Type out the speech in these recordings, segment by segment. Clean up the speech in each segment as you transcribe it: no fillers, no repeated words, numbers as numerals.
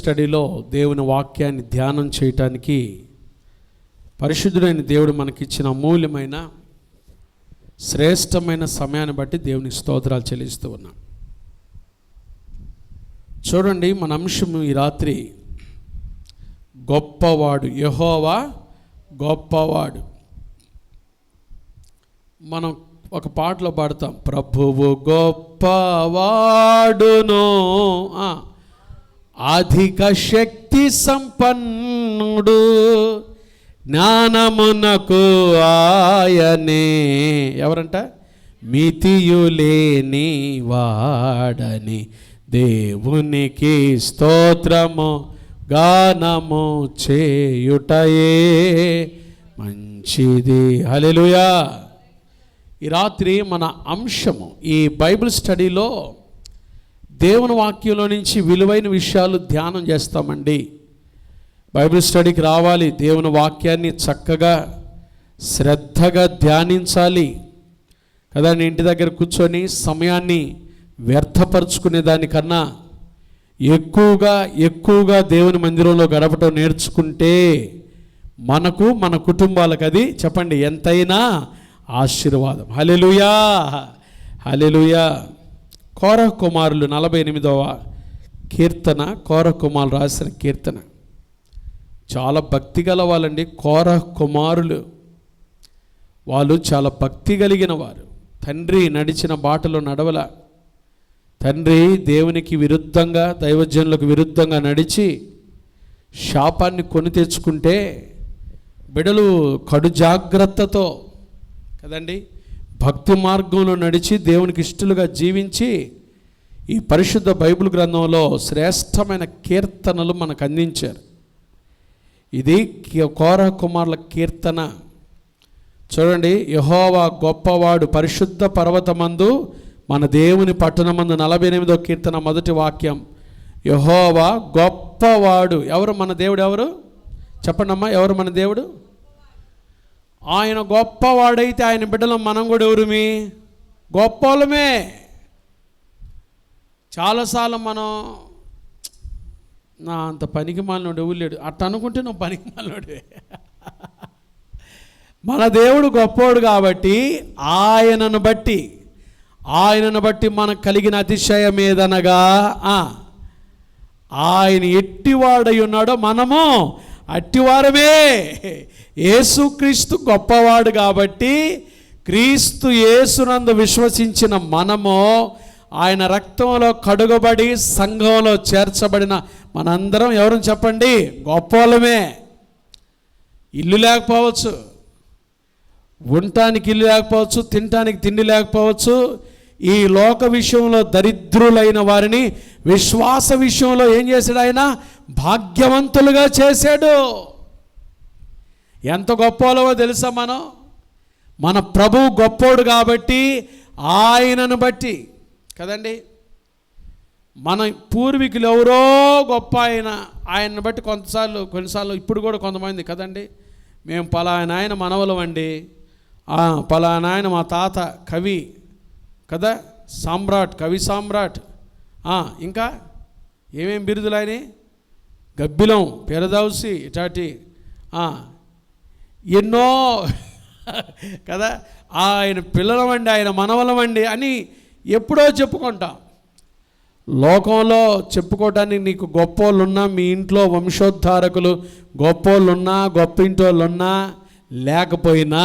స్టడీలో దేవుని వాక్యాన్ని ధ్యానం చేయటానికి పరిశుద్ధుడైన దేవుడు మనకిచ్చిన అమూల్యమైన శ్రేష్టమైన సమయాన్ని బట్టి దేవునికి స్తోత్రాలు చెల్లిస్తూ ఉన్నాం. చూడండి, మన అంశము ఈ రాత్రి గొప్పవాడు, యెహోవా గొప్పవాడు. మనం ఒక పాటలో పాడతాం, ప్రభువు గొప్పవాడును, అధిక శక్తి సంపన్నుడు, జ్ఞానమునకు ఆయనే. ఎవరంట? మితియులేని వాడని, దేవునికి స్తోత్రము గానము చేయుటయే మంచిది. హల్లెలూయా. ఈ రాత్రి మన అంశము, ఈ బైబిల్ స్టడీలో దేవుని వాక్యంలో నుంచి విలువైన విషయాలు ధ్యానం చేస్తామండి. బైబిల్ స్టడీకి రావాలి, దేవుని వాక్యాన్ని చక్కగా శ్రద్ధగా ధ్యానించాలి కదా. ఇంటి దగ్గర కూర్చొని సమయాన్ని వ్యర్థపరుచుకునే దానికన్నా ఎక్కువగా దేవుని మందిరంలో గడపటం నేర్చుకుంటే మనకు, మన కుటుంబాలకు అది చెప్పండి ఎంతైనా ఆశీర్వాదం. హల్లెలూయా, హల్లెలూయా. కోరహ కుమారులు 48వ కీర్తన, కోరహ కుమారులు రాసిన కీర్తన. చాలా భక్తి గల వాళ్ళండి కోరహ కుమారులు. వాళ్ళు చాలా భక్తి కలిగిన వారు. తండ్రి నడిచిన బాటలో నడవల. తండ్రి దేవునికి విరుద్ధంగా, దైవజనులకు విరుద్ధంగా నడిచి శాపాన్ని కొని తెచ్చుకుంటే బిడలు కడు జాగ్రత్తతో కదండి భక్తి మార్గంలో నడిచి దేవునికి ఇష్టలుగా జీవించి ఈ పరిశుద్ధ బైబిల్ గ్రంథంలో శ్రేష్టమైన కీర్తనలు మనకు అందించారు. ఇది కోరహ కుమారుల కీర్తన. చూడండి, యెహోవా గొప్పవాడు, పరిశుద్ధ పర్వతమందు మన దేవుని పట్టణమందు 48వ కీర్తన మొదటి వాక్యం. యెహోవా గొప్పవాడు. ఎవరు మన దేవుడు? ఎవరు చెప్పండి అమ్మా, ఎవరు మన దేవుడు? ఆయన గొప్పవాడైతే ఆయన బిడ్డలం మనం కూడా ఎవరుమి? గొప్పలమే. చాలాసార్లు మనం నా అంత పనికి మాలినోడు ఎవరు లేడు అట్ట అనుకుంటే నువ్వు పనికి మాలినోడే. మన దేవుడు గొప్పవాడు కాబట్టి ఆయనను బట్టి మనకు కలిగిన అతిశయం ఏదనగా ఆయన ఎట్టివాడై ఉన్నాడో మనము అట్టివారమే. యేసుక్రీస్తు గొప్పవాడు కాబట్టి క్రీస్తు యేసునందు విశ్వసించిన మనము, ఆయన రక్తంలో కడుగబడి సంఘంలో చేర్చబడిన మనందరం ఎవరని చెప్పండి? గొప్పవాళ్ళమే. ఇల్లు లేకపోవచ్చు, ఉండటానికి ఇల్లు లేకపోవచ్చు, తినటానికి తిండి లేకపోవచ్చు. ఈ లోక విషయంలో దరిద్రులైన వారిని విశ్వాస విషయంలో ఏం చేశాడు? ఆయన భాగ్యవంతులుగా చేశాడు. ఎంత గొప్పవాళ్ళో తెలుసా? మన ప్రభువు గొప్పోడు కాబట్టి ఆయనను బట్టి కదండి. మన పూర్వీకులు ఎవరో గొప్ప ఆయనను బట్టి కొన్నిసార్లు ఇప్పుడు కూడా కొంతమంది కదండి, మేము పలానా ఆయన మనవలం అండి, పలానా ఆయన మా తాత కవి కదా, సామ్రాట్, కవి సామ్రాట్, ఇంకా ఏమేం బిరుదులు ఆయన, గబ్బిలం, పెరదౌసి, ఇటాటి ఎన్నో కదా, ఆయన పిల్లలమండి, ఆయన మనవలమండి అని ఎప్పుడో చెప్పుకుంటాం. లోకంలో చెప్పుకోవటానికి నీకు గొప్పోళ్ళు ఉన్నా, మీ ఇంట్లో వంశోద్ధారకులు గొప్పోళ్ళున్నా, గొప్ప ఇంటోళ్ళున్నా లేకపోయినా,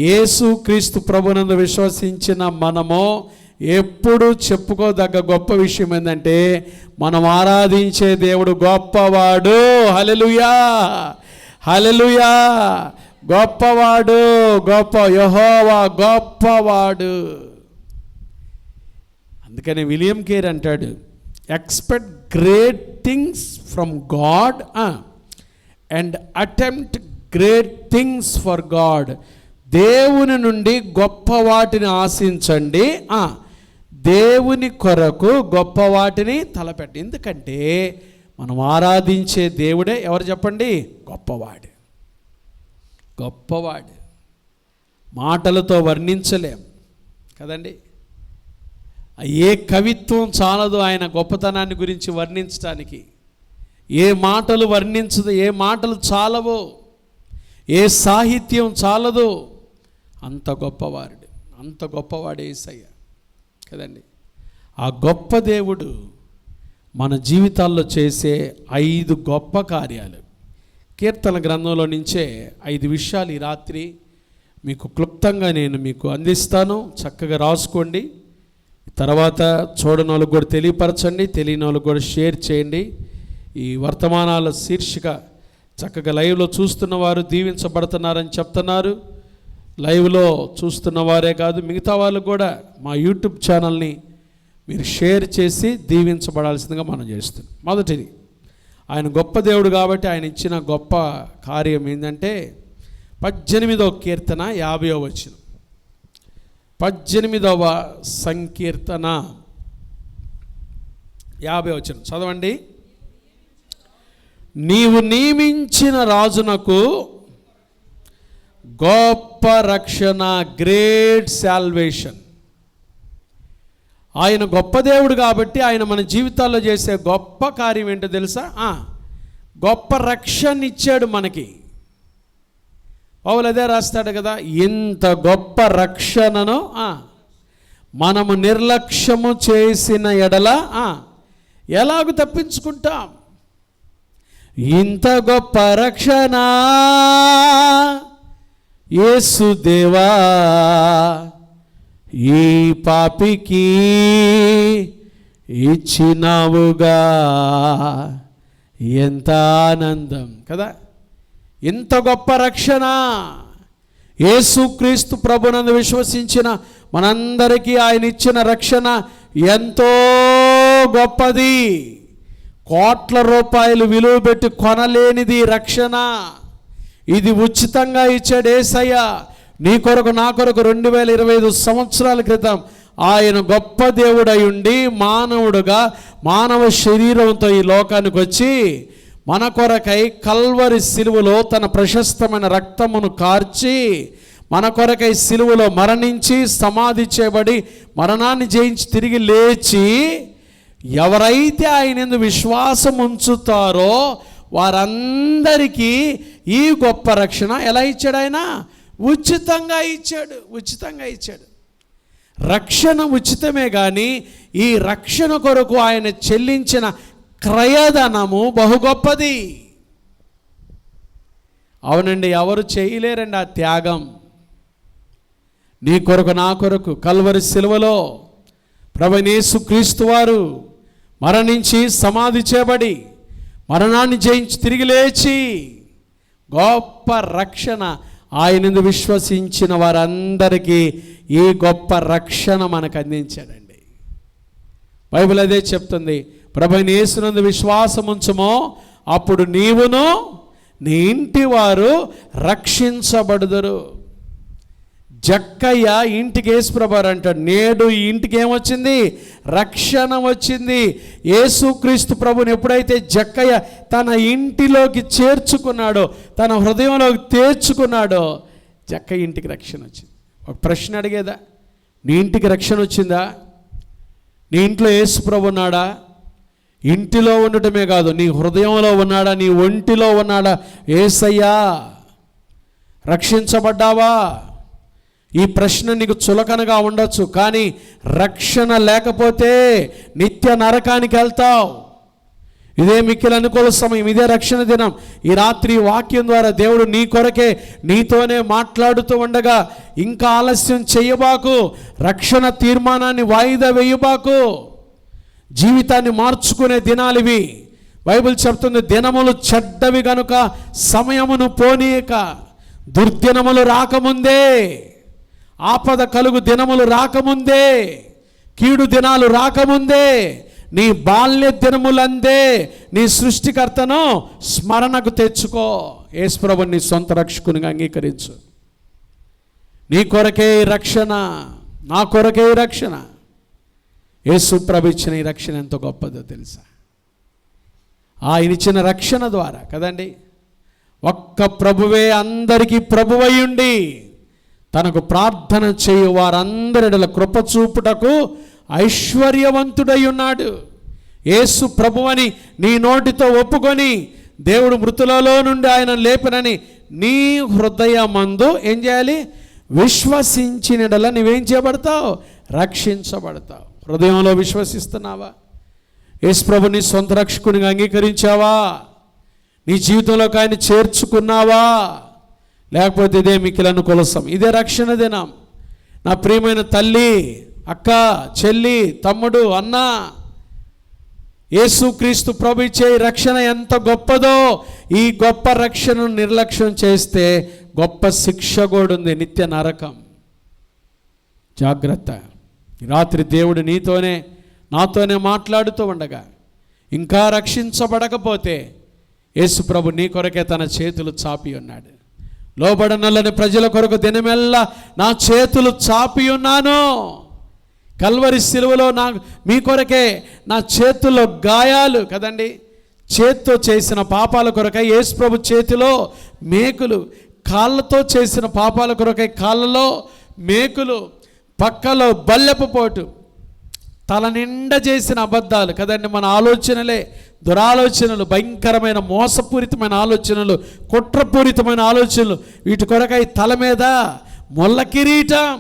యేసుక్రీస్తు ప్రభునందు విశ్వసించిన మనము ఎప్పుడు చెప్పుకోదగ్గ గొప్ప విషయం ఏంటంటే మనం ఆరాధించే దేవుడు గొప్పవాడు. హల్లెలూయా, హల్లెలూయా. గొప్పవాడు, గొప్ప యెహోవా గొప్పవాడు. అందుకని విలియం కేర్ అంటాడు, expect great things from God and attempt great things for God. దేవుని నుండి గొప్ప వాటిని ఆశించండి, దేవుని కొరకు గొప్ప వాటిని తలపెట్టి. ఎందుకంటే మనం ఆరాధించే దేవుడే ఎవరు చెప్పండి? గొప్పవాడు. గొప్పవాడు మాటలతో వర్ణించలేం కదండి. ఏ కవిత్వం చాలదు ఆయన గొప్పతనాన్ని గురించి వర్ణించడానికి. ఏ మాటలు వర్ణించదు, ఏ మాటలు చాలవో, ఏ సాహిత్యం చాలదో. అంత గొప్పవాడు, అంత గొప్పవాడు యేసయ్య కదండి. ఆ గొప్ప దేవుడు మన జీవితాల్లో చేసే 5 గొప్ప కార్యాలు, కీర్తన గ్రంథంలో నుంచే 5 విషయాలు ఈ రాత్రి మీకు క్లుప్తంగా నేను మీకు అందిస్తాను. చక్కగా రాసుకోండి. తర్వాత చూడని వాళ్ళకు కూడా తెలియపరచండి, తెలియని వాళ్ళకు కూడా షేర్ చేయండి. ఈ వర్తమానాల శీర్షిక చక్కగా లైవ్లో చూస్తున్న వారు దీవించబడుతున్నారని చెప్తున్నారు. లైవ్లో చూస్తున్న వారే కాదు, మిగతా వాళ్ళు కూడా మా యూట్యూబ్ ఛానల్ని మీరు షేర్ చేసి దీవించబడాల్సిందిగా మనం చేస్తున్నాం. మొదటిది, ఆయన గొప్ప దేవుడు కాబట్టి ఆయన ఇచ్చిన గొప్ప కార్యం ఏంటంటే 18వ కీర్తన 50వ వచనం. 18వ సంకీర్తన 50వ వచనం చదవండి. నీవు నియమించిన రాజునకు గొప్ప రక్షణ, గ్రేట్ సాల్వేషన్. ఆయన గొప్ప దేవుడు కాబట్టి ఆయన మన జీవితాల్లో చేసే గొప్ప కార్యం ఏంటో తెలుసా? గొప్ప రక్షణ ఇచ్చాడు మనకి. పౌలు అదే రాస్తాడు కదా, ఇంత గొప్ప రక్షణను మనము నిర్లక్ష్యము చేసిన ఎడల ఎలాగూ తప్పించుకుంటాం? ఇంత గొప్ప రక్షణ యేసు దేవా ఈ పాపికి ఇచ్చినావుగా, ఎంత ఆనందం కదా. ఇంత గొప్ప రక్షణ యేసుక్రీస్తు ప్రభునందు విశ్వసించిన మనందరికీ ఆయన ఇచ్చిన రక్షణ ఎంతో గొప్పది. కోట్ల రూపాయలు విలువ పెట్టి కొనలేనిది రక్షణ. ఇది ఉచితంగా ఇచ్చాడు యేసయ్య నీ కొరకు, నా కొరకు. 2025 సంవత్సరాల క్రితం ఆయన గొప్ప దేవుడై ఉండి మానవుడుగా మానవ శరీరంతో ఈ లోకానికి వచ్చి మన కొరకై కల్వరి సిలువలో తన ప్రశస్తమైన రక్తమును కార్చి మన కొరకై సిలువలో మరణించి సమాధి చేయబడి మరణాన్ని జయించి తిరిగి లేచి ఎవరైతే ఆయన యందు విశ్వాసం ఉంచుతారో వారందరికీ ఈ గొప్ప రక్షణ ఎలా ఇచ్చాడు? ఆయన ఉచితంగా ఇచ్చాడు. ఉచితంగా ఇచ్చాడు. రక్షణ ఉచితమే కానీ ఈ రక్షణ కొరకు ఆయన చెల్లించిన క్రయధనము బహు గొప్పది. అవునండి, ఎవరు చేయలేరండి ఆ త్యాగం. నీ కొరకు, నా కొరకు కల్వరి సిలువలో ప్రభువైన యేసుక్రీస్తు వారు మరణించి సమాధి చేయబడి మరణాన్ని జయించి తిరిగి లేచి గొప్ప రక్షణ ఆయనందు విశ్వసించిన వారందరికీ ఈ గొప్ప రక్షణ మనకు అందించాడండి. బైబిల్ అదే చెప్తుంది, ప్రభువైన యేసునందు విశ్వాసం ఉంచుమో అప్పుడు నీవును నీ ఇంటి వారు రక్షించబడుదురు. జక్కయ్య ఇంటికి యేసుప్రభువారు అంటాడు, నేడు ఈ ఇంటికి ఏమొచ్చింది? రక్షణ వచ్చింది. యేసుక్రీస్తు ప్రభుని ఎప్పుడైతే జక్కయ్య తన ఇంటిలోకి చేర్చుకున్నాడో, తన హృదయంలోకి చేర్చుకున్నాడో, జక్కయ్య ఇంటికి రక్షణ వచ్చింది. ఒక ప్రశ్న అడిగేదా? నీ ఇంటికి రక్షణ వచ్చిందా? నీ ఇంట్లో యేసుప్రభు ఉన్నాడా? ఇంటిలో ఉండటమే కాదు, నీ హృదయంలో ఉన్నాడా? నీ ఒంటిలో ఉన్నాడా యేసయ్యా? రక్షించబడ్డావా? ఈ ప్రశ్న నీకు చులకనగా ఉండొచ్చు, కానీ రక్షణ లేకపోతే నిత్య నరకానికి వెళ్తావు. ఇదే మిక్కిలి అనుకూల సమయం, ఇదే రక్షణ దినం. ఈ రాత్రి వాక్యం ద్వారా దేవుడు నీ కొరకే నీతోనే మాట్లాడుతూ ఉండగా ఇంకా ఆలస్యం చెయ్యబాకు. రక్షణ తీర్మానాన్ని వాయిదా వేయబాకు. జీవితాన్ని మార్చుకునే దినాలు ఇవి. బైబిల్ చెప్తుంది, దినములు చెడ్డవి గనుక సమయమును పోనీయక. దుర్దినములు రాకముందే, ఆపద కలుగు దినములు రాకముందే, కీడు దినాలు రాకముందే, నీ బాల్య దినములందే నీ సృష్టికర్తను స్మరణకు తెచ్చుకో. యేసుప్రభుని నీ సొంత రక్షకునిగా అంగీకరించు. నీ కొరకే రక్షణ, నా కొరకే రక్షణ. యేసుప్రభు ఇచ్చిన ఈ రక్షణ ఎంతో గొప్పదో తెలుసా? ఆయన ఇచ్చిన రక్షణ ద్వారా కదండి, ఒక్క ప్రభువే అందరికీ ప్రభువయ్యుండి తనకు ప్రార్థన చేయు వారందరిలో కృప చూపుటకు ఐశ్వర్యవంతుడై ఉన్నాడు. యేసు ప్రభువని నీ నోటితో ఒప్పుకొని దేవుడు మృతులలో నుండి ఆయన లేపనని నీ హృదయమందు ఏం చేయాలి? విశ్వసించినడల నువ్వేం చేయబడతావు? రక్షించబడతావు. హృదయంలో విశ్వసిస్తున్నావా? యేసు ప్రభుని సొంత రక్షకునిగా అంగీకరించావా? నీ జీవితంలోకి ఆయన చేర్చుకున్నావా? లేకపోతే ఇదే మిక్కిలను కొలసం, ఇదే రక్షణ దినం. నా ప్రియమైన తల్లి, అక్క, చెల్లి, తమ్ముడు, అన్న, యేసుక్రీస్తు ప్రభు ఇచ్చే రక్షణ ఎంత గొప్పదో. ఈ గొప్ప రక్షణను నిర్లక్ష్యం చేస్తే గొప్ప శిక్ష కూడా ఉంది, నిత్య నరకం. జాగ్రత్త. రాత్రి దేవుడు నాతోనే మాట్లాడుతూ ఉండగా ఇంకా రక్షించబడకపోతే యేసు ప్రభు నీ కొరకే తన చేతులు చాపి ఉన్నాడు. లోబడనల్లని ప్రజల కొరకు దినమెల్లా నా చేతులు చాపి ఉన్నాను. కల్వరి సిలువలో మీ కొరకే నా చేతుల్లో గాయాలు కదండి. చేత్తో చేసిన పాపాల కొరకై యేసు ప్రభు చేతిలో మేకులు, కాళ్ళతో చేసిన పాపాల కొరకై కాళ్ళలో మేకులు, పక్కలో బల్లెపు పోటు, తల నిండా చేసిన అబద్ధాలు కదండి. మన ఆలోచనలే దురాలోచనలు, భయంకరమైన మోసపూరితమైన ఆలోచనలు, కుట్రపూరితమైన ఆలోచనలు, వీటి కొరకై తల మీద ముళ్ళ కిరీటం,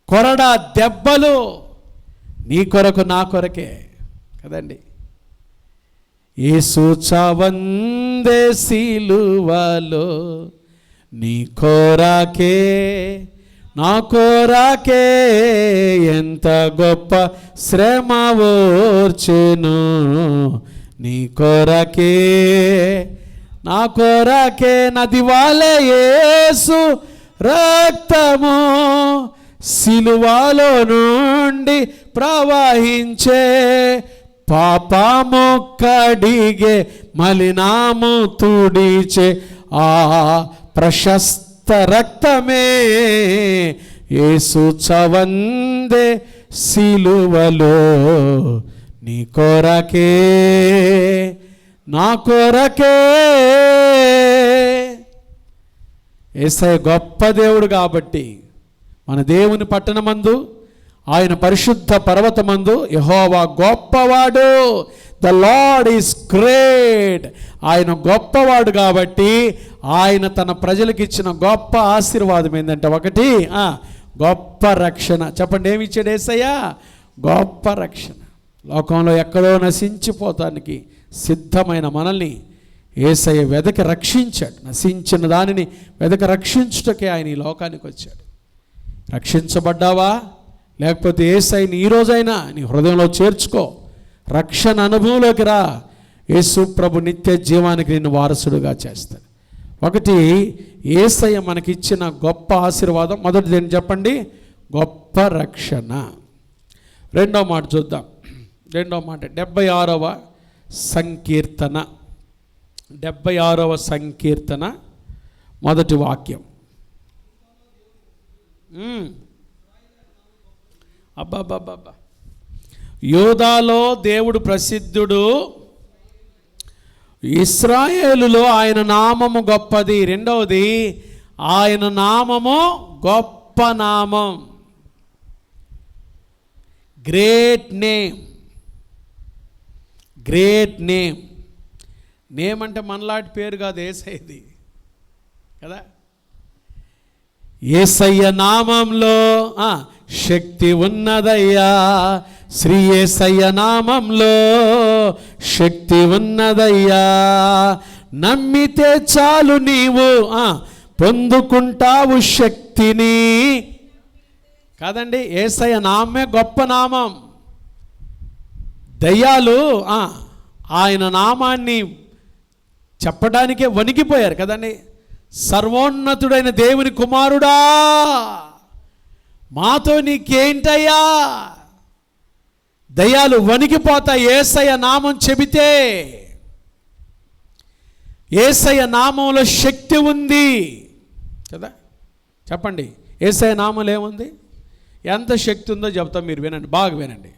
కొరడా దెబ్బలు, నీ కొరకు నా కొరకే కదండి. యేసు చావందే సిలువలో నీ కోరాకే నా కోరాకే ఎంత గొప్ప శ్రమ ఓర్చెను. నీ కోరాకే నా కోరాకే నది వాలే యేసు రక్తము సిలువలో నుండి ప్రవహించే, పాపము కడిగే మలినాము తుడిచే ఆ ప్రశస్త రక్తమే యేసు చవందే సిలువలో నీ కొరకే నా కొరకే. యేసయ్య గొప్ప దేవుడు కాబట్టి మన దేవుని పట్టణమందు, ఆయన పరిశుద్ధ పర్వతమందు యెహోవా గొప్పవాడు. The lord is great. ఆయన గొప్పవాడు కాబట్టి ఆయన తన ప్రజలకు ఇచ్చిన గొప్ప ఆశీర్వాదం ఏంటంటే, ఒకటి గొప్ప రక్షణ. చెప్పండి, ఏమి ఇచ్చాడు యేసయ్య? గొప్ప రక్షణ. లోకంలో ఎక్కడో నశించిపోతానికి సిద్ధమైన మనల్ని యేసయ్య వెదకి రక్షించాడు. నశించిన దానిని వెదక రక్షించుటకే ఆయన ఈ లోకానికి వచ్చాడు. రక్షించబడ్డావా? లేకపోతే యేసయ్యని ఈరోజైనా నీ హృదయంలో చేర్చుకో, రక్షణ అనుభవంలోకి రా. యేసు ప్రభు నిత్య జీవానికి నిన్ను వారసుడుగా చేస్తాడు. ఒకటి, యేసయ్య మనకిచ్చిన గొప్ప ఆశీర్వాదం. మొదటిది ఏంటి చెప్పండి? గొప్ప రక్షణ. రెండో మాట చూద్దాం. రెండో మాట 76వ సంకీర్తన, 76వ సంకీర్తన మొదటి వాక్యం. అబ్బాబ్బాబ్బా, యోదాలో దేవుడు ప్రసిద్ధుడు, ఇశ్రాయేలులో ఆయన నామము గొప్పది. రెండవది, ఆయన నామము గొప్ప నామం, great name. Great name. Name అంటే మనలాంటి పేరు కాదు, యేసయ్యది కదా. యేసయ్య నామంలో శక్తి ఉన్నదయ్యా. శ్రీ యేసయ్య నామంలో శక్తి ఉన్నదయ్యా. నమ్మితే చాలు నీవు పొందుకుంటావు శక్తిని. కాదండి, యేసయ్య నామే గొప్ప నామం. దయ్యాలు ఆయన నామాన్ని చెప్పడానికే వణికిపోయారు కదండి. సర్వోన్నతుడైన దేవుని కుమారుడా, మాతో నీకేంటయ్యా? దయ్యాలు వణికిపోతాయి యేసయ్య నామం చెబితే. యేసయ్య నామంలో శక్తి ఉంది కదా. చెప్పండి, యేసయ్య నామంలో ఏముంది? ఎంత శక్తి ఉందో చెప్తాం, మీరు వినండి, బాగా వినండి.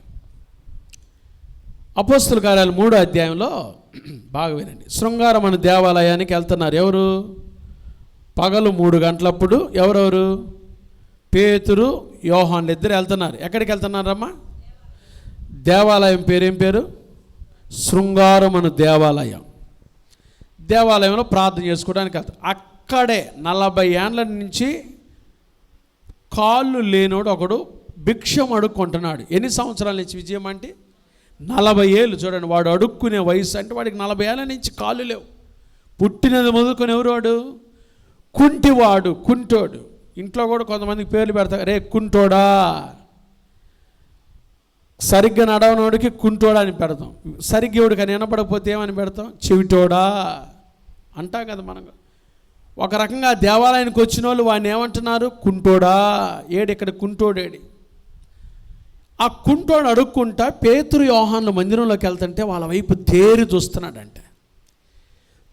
అపోస్తుల కార్యాలు 3వ అధ్యాయంలో బాగా వినండి. శృంగారం అనే దేవాలయానికి వెళ్తున్నారు. ఎవరు? పగలు 3 గంటలప్పుడు ఎవరెవరు? పేతురు, యోహాన్లు ఇద్దరు వెళ్తున్నారు. ఎక్కడికి వెళ్తున్నారమ్మా? దేవాలయం పేరు ఏం పేరు? శృంగారం అను దేవాలయంలో ప్రార్థన చేసుకోవడానికి అక్కడే 40 ఏండ్ల నుంచి కాళ్ళు లేనోడు ఒకడు భిక్షం అడుక్కుంటున్నాడు. ఎన్ని సంవత్సరాల నుంచి విజయం అంటే 40 ఏళ్ళు. చూడండి, వాడు అడుక్కునే వయసు అంటే వాడికి 40 ఏళ్ళ నుంచి కాళ్ళు లేవు. పుట్టినది మొదలుకొని ఎవరు వాడు? కుంటివాడు, కుంటోడు. ఇంట్లో కూడా కొంతమందికి పేర్లు పెడతారు, రే కుంటోడా. సరిగ్గా నడవనోడికి కుంటోడా అని పెడతాం. సరిగ్గా ఎవడు కానీ వినపడకపోతే ఏమని పెడతాం? చెవిటోడా అంటాం కదా మనం. ఒక రకంగా దేవాలయానికి వచ్చిన వాళ్ళు వాడిని ఏమంటున్నారు? కుంటోడా. ఇక్కడ కుంటోడేడి. ఆ కుంటోడు అడుక్కుంటా పేతురు యోహాన్ల మందిరంలోకి వెళ్తుంటే వాళ్ళ వైపు తేరి చూస్తున్నాడంటే.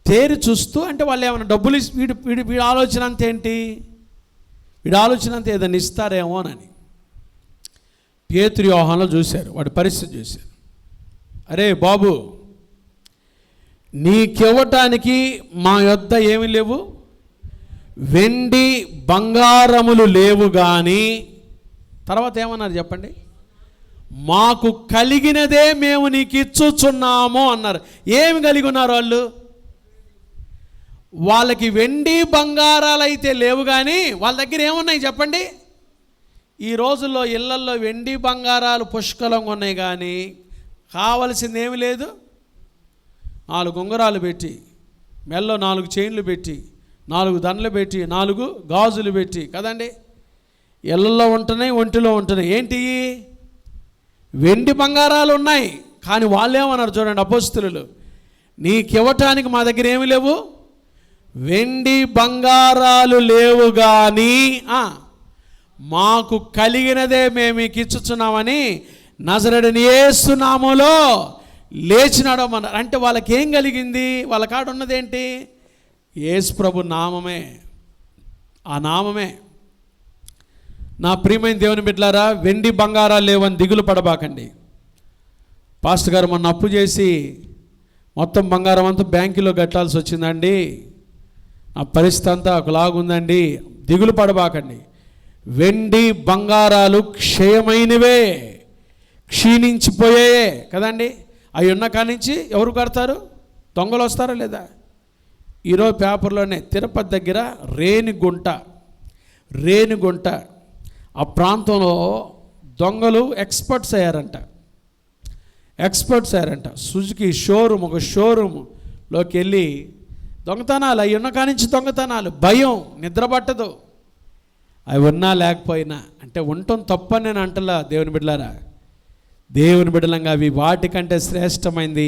తేరి చూస్తూ అంటే వాళ్ళు ఏమైనా డబ్బులు వీడి ఆలోచన అంత ఏంటి? వీడి ఆలోచన అంతా ఏదైనా ఇస్తారేమోనని పేతురు యోహాన్లు చూశారు. వాడి పరిస్థితి చూశారు. అరే బాబు, నీకివ్వటానికి మా యొద్ద ఏమి లేవు, వెండి బంగారములు లేవు కానీ, తర్వాత ఏమన్నారు చెప్పండి? మాకు కలిగినదే మేము నీకు ఇచ్చుచున్నాము అన్నారు. ఏమి కలిగి ఉన్నారు వాళ్ళు? వాళ్ళకి వెండి బంగారాలు అయితే లేవు కానీ వాళ్ళ దగ్గర ఏమున్నాయి చెప్పండి? ఈ రోజుల్లో ఇళ్లల్లో వెండి బంగారాలు పుష్కలంగా ఉన్నాయి కానీ కావలసింది ఏమి లేదు. 4 ఉంగరాలు పెట్టి, మెల్లో 4 చైన్లు పెట్టి, 4 దండలు పెట్టి, 4 గాజులు పెట్టి కదండి ఇళ్లలో ఉంటున్నాయి, ఒంటిలో ఉంటున్నాయి. ఏంటి? వెండి బంగారాలు ఉన్నాయి. కానీ వాళ్ళేమన్నారు చూడండి అపోస్తలులు, నీకివ్వటానికి మా దగ్గర ఏమి లేవు, వెండి బంగారాలు లేవు కానీ మాకు కలిగినదే మేము మీకు ఇచ్చుచున్నామని నజరేయుడైన యేసు నామములో లేచినాడు అన్నారు. అంటే వాళ్ళకి ఏం కలిగింది? వాళ్ళ కాడ ఉన్నదేంటి? యేసు ప్రభు నామమే. ఆ నామమే. నా ప్రియమైన దేవుని బిడ్డలారా, వెండి బంగారాలు లేవని దిగులు పడబాకండి. పాస్టర్ గారు మొన్న అప్పు చేసి మొత్తం బంగారం అంతా బ్యాంకులో కట్టాల్సి వచ్చిందండి, నా పరిస్థితి అంతా ఒకలాగుందండి. దిగులు పడబాకండి. వెండి బంగారాలు క్షయమైనవే, క్షీణించిపోయాయే కదండి. అవి ఉన్న కాడి నుంచి ఎవరు కడతారు? దొంగలు వస్తారా లేదా? ఈరోజు పేపర్లోనే తిరుపతి దగ్గర రేణిగుంట ఆ ప్రాంతంలో దొంగలు ఎక్స్పర్ట్స్ అయ్యారంట. సుజుకి షోరూమ్, ఒక షోరూమ్లోకి వెళ్ళి దొంగతనాలు, అవి ఉన్న కాడి నుంచి దొంగతనాలు, భయం, నిద్ర పట్టదు. అవి ఉన్నా లేకపోయినా అంటే ఉండటం తప్పని నేను అంటలా. దేవుని బిడ్డలారా, దేవుని బిడ్డలంగా అవి వాటికంటే శ్రేష్టమైంది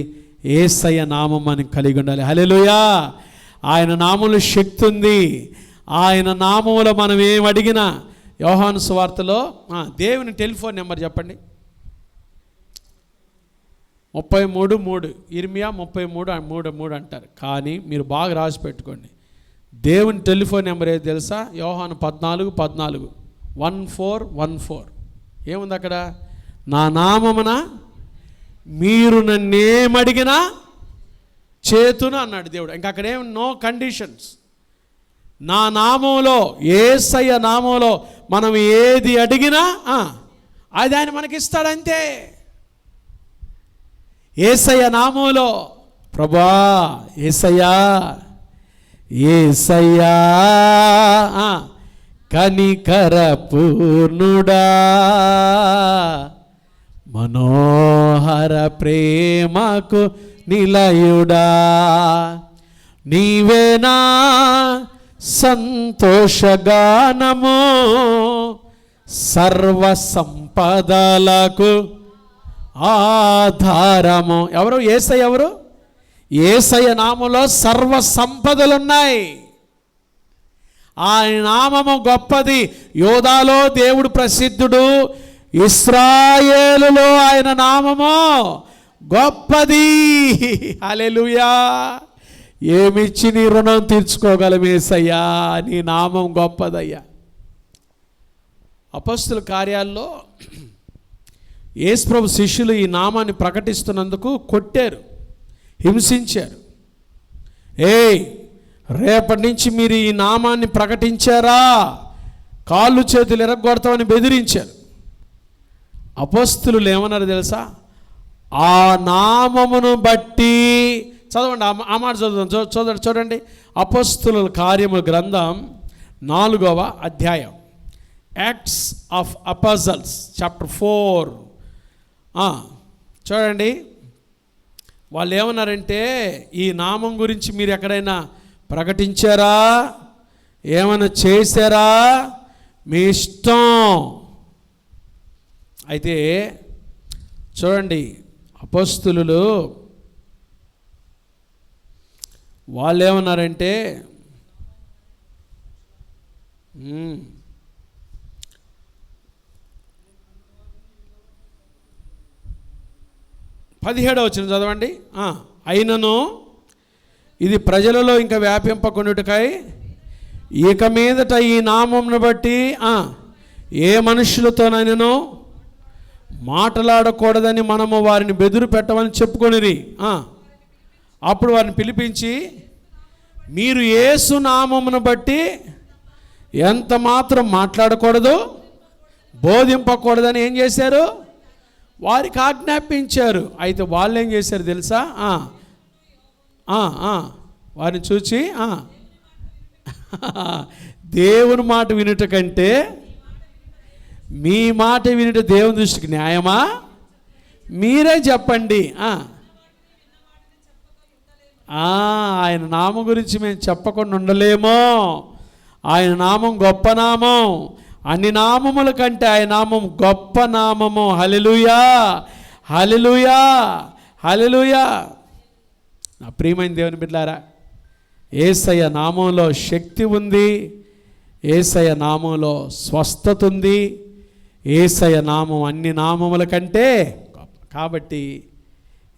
యేసయ్య నామం మనం కలిగి ఉండాలి. హల్లెలూయా. ఆయన నామంలో శక్తి ఉంది. ఆయన నామంలో మనం ఏం అడిగినా, యోహాను సువార్తలో దేవుని టెలిఫోన్ నెంబర్ చెప్పండి. 33:3 ఇర్మియా 33:3 అంటారు. కానీ మీరు బాగా రాసి పెట్టుకోండి. దేవుని టెలిఫోన్ నెంబర్ ఏది తెలుసా? యోహాను 14:14 1414. ఏముంది అక్కడ? నా నామమున మీరు నన్నేమడిగినా చేతును అన్నాడు దేవుడు. ఇంకా అక్కడ ఏం నో కండిషన్స్. నా నామంలో, యేసయ్య నామంలో మనం ఏది అడిగినా అది ఆయన మనకిస్తాడంతే. యేసయ్య నామంలో, ప్రభువా యేసయ్యా, యేసయ్యా కనికర పూర్ణుడా, మనోహర ప్రేమకు నిలయుడా, నీవేనా సంతోషగానము, సర్వ సంపదలకు ఆధారము. ఎవరు? యేసయ్య. ఎవరు? యేసయ్య నామములో సర్వ సంపదలు ఉన్నాయి. ఆయన నామము గొప్పది. యోదాలో దేవుడు ప్రసిద్ధుడు, ఇశ్రాయేలులో ఆయన నామము గొప్పది. హల్లెలూయా. ఏమిచ్చి నీ రుణం తీర్చుకోగలం యేసయ్యా, నీ నామం గొప్పదయ్యా. అపొస్తలుల కార్యాల్లో యేసుప్రభు శిష్యులు ఈ నామాన్ని ప్రకటిస్తున్నందుకు కొట్టారు, హింసించారు. రేపటి నుంచి మీరు ఈ నామాన్ని ప్రకటించారా కాళ్ళు చేతులు ఎరగొడతామని బెదిరించారు. అపొస్తలులు ఏమన్నారు తెలుసా? ఆ నామమును బట్టి. చదవండి ఆ మాట చదువుదాం. చూడండి అపోస్తలుల కార్యముల గ్రంథం 4వ అధ్యాయం, యాక్ట్స్ ఆఫ్ అపోస్టల్స్ చాప్టర్ 4. చూడండి, వాళ్ళు ఏమన్నారంటే, ఈ నామం గురించి మీరు ఎక్కడైనా ప్రకటించారా, ఏమైనా చేశారా, మీ ఇష్టం. అయితే చూడండి, అపోస్తలులు వాళ్ళు ఏమన్నారంటే, 17వ వచనం చదవండి. అయినను ఇది ప్రజలలో ఇంకా వ్యాపింపకొనుటకై ఇక మీదట ఈ నామమును బట్టి ఏ మనుషులతోనైనను మాట్లాడకూడదని మనము వారిని బెదురు పెట్టమని చెప్పుకొనిరి. అప్పుడు వారిని పిలిపించి, మీరు యేసు నామమును బట్టి ఎంత మాత్రం మాట్లాడకూడదు, బోధింపకూడదని ఏం చేశారు? వారికి ఆజ్ఞాపించారు. అయితే వాళ్ళు ఏం చేశారు తెలుసా? వారిని చూచి దేవుని మాట వినుట కంటే మీ మాట వినుట దేవుని దృష్టికి న్యాయమా? మీరే చెప్పండి. ఆయన నామం గురించి మేము చెప్పకుండా ఉండలేమో. ఆయన నామం గొప్ప నామం, అన్ని నామముల కంటే ఆయన నామం గొప్ప నామము. హల్లెలూయా, హల్లెలూయా, హల్లెలూయా. నా ప్రియమైన దేవుని బిడ్డలారా, యేసయ్య నామంలో శక్తి ఉంది, యేసయ్య నామంలో స్వస్థత ఉంది, యేసయ్య నామం అన్ని నామముల కంటే గొప్ప. కాబట్టి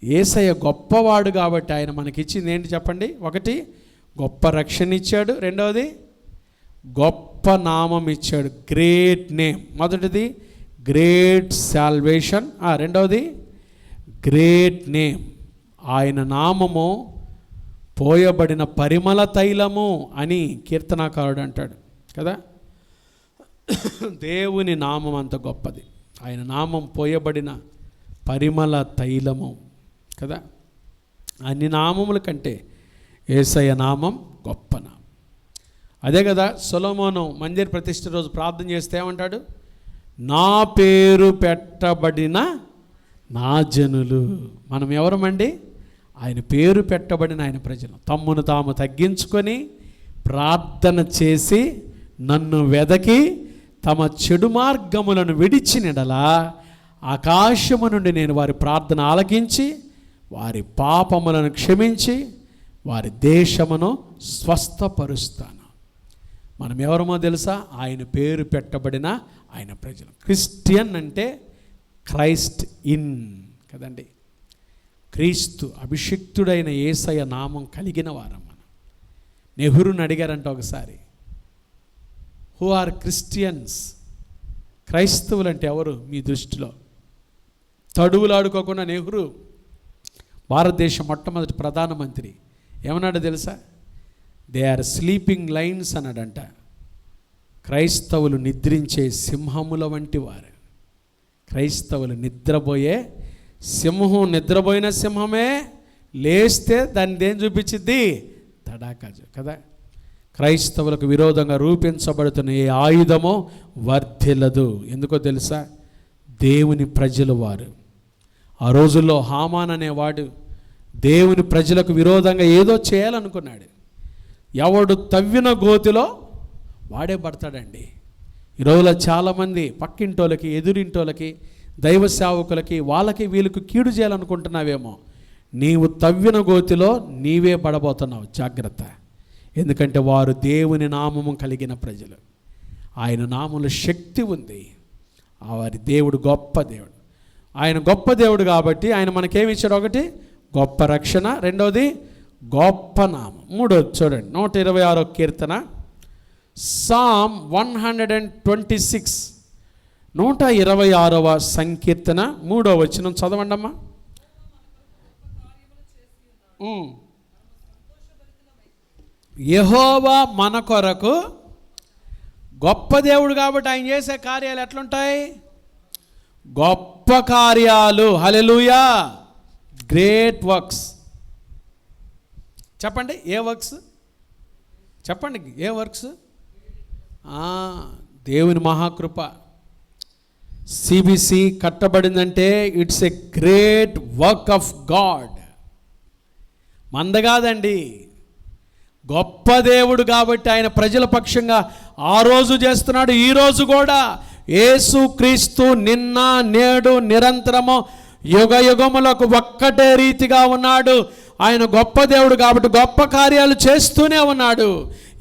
యేసయ్య గొప్పవాడు కాబట్టి ఆయన మనకిచ్చింది ఏంటి చెప్పండి? ఒకటి, గొప్ప రక్షణ ఇచ్చాడు. రెండవది, గొప్ప నామం ఇచ్చాడు, గ్రేట్ నేమ్. మొదటిది గ్రేట్ సాల్వేషన్, రెండవది గ్రేట్ నేమ్. ఆయన నామము పోయబడిన పరిమళ తైలము అని కీర్తనాకారుడు అంటాడు కదా. దేవుని నామం అంత గొప్పది, ఆయన నామం పోయబడిన పరిమళ తైలము కదా. అన్ని నామముల కంటే యేసయ్య నామం గొప్ప నామం. అదే కదా సొలొమోను మందిర ప్రతిష్ఠ రోజు ప్రార్థన చేస్తే ఏమంటాడు? నా పేరు పెట్టబడిన నా జనులు. మనం ఎవరమండి? ఆయన పేరు పెట్టబడిన ఆయన ప్రజలు. తమ్మును తాము తగ్గించుకొని ప్రార్థన చేసి నన్ను వెదకి తమ చెడు మార్గములను విడిచినడలా ఆకాశము నుండి నేను వారి ప్రార్థన ఆలకించి వారి పాపములను క్షమించి వారి దేశమును స్వస్థపరుస్తాను. మనం ఎవరమో తెలుసా? ఆయన పేరు పెట్టబడిన ఆయన ప్రజలు. క్రిస్టియన్ అంటే క్రైస్ట్ ఇన్ కదండి. క్రీస్తు అభిషిక్తుడైన యేసయ్య నామం కలిగిన వారం మనం. నెహ్రూని అడిగారంట ఒకసారి, హూ ఆర్ క్రిస్టియన్స్? క్రైస్తవులు అంటే ఎవరు మీ దృష్టిలో? తడువులాడుకోకుండా నెహ్రూ, భారతదేశ మొట్టమొదటి ప్రధానమంత్రి, ఏమన్నాడో తెలుసా? దే ఆర్ స్లీపింగ్ లైన్స్ అన్నాడంట. క్రైస్తవులు నిద్రించే సింహముల వంటి వారు. క్రైస్తవులు నిద్రపోయే సింహం. నిద్రపోయిన సింహమే లేస్తే దాన్ని దేని చూపించింది? తడాకాజు కదా. క్రైస్తవులకు విరోధంగా రూపించబడుతున్న ఏ ఆయుధమో వర్ధిల్లదు. ఎందుకో తెలుసా? దేవుని ప్రజలు వారు. ఆ రోజుల్లో హామాన్ అనేవాడు దేవుని ప్రజలకు విరోధంగా ఏదో చేయాలనుకున్నాడు. ఎవడు తవ్విన గోతిలో వాడే పడతాడండి. ఈ రోజులో చాలామంది పక్కింటోళ్ళకి, ఎదురింటోళ్ళకి, దైవ సేవకులకి, వాళ్ళకి వీళ్ళకి కీడు చేయాలనుకుంటున్నావేమో. నీవు తవ్విన గోతిలో నీవే పడబోతున్నావు. జాగ్రత్త. ఎందుకంటే వారు దేవుని నామము కలిగిన ప్రజలు. ఆయన నామంలో శక్తి ఉంది. వారి దేవుడు గొప్ప దేవుడు. ఆయన గొప్ప దేవుడు కాబట్టి ఆయన మనకేమి ఇచ్చాడు? ఒకటి, గొప్ప రక్షణ. రెండవది, గొప్ప నామం. మూడవది చూడండి, 126వ కీర్తన, సామ్ 126, 126వ సంకీర్తన 3వ వచనం చదవండి అమ్మా. యెహోవా మన కొరకు గొప్ప దేవుడు కాబట్టి ఆయన చేసే కార్యాలు ఎట్లుంటాయి? గొప్ప కార్యాలు. హల్లెలూయా. Great works. చెప్పండి ఏ వర్క్స్? చెప్పండి ఏ వర్క్స్? దేవుని మహాకృప. సిబిసి కట్టబడిందంటే it's a great work of God. మందగాదండి, గొప్ప దేవుడు కాబట్టి ఆయన ప్రజల పక్షంగా ఆ రోజు చేస్తున్నాడు, ఈరోజు కూడా. యేసు క్రీస్తు నిన్న నేడు నిరంతరము యుగ యుగములకు ఒక్కటే రీతిగా ఉన్నాడు. ఆయన గొప్ప దేవుడు కాబట్టి గొప్ప కార్యాలు చేస్తూనే ఉన్నాడు.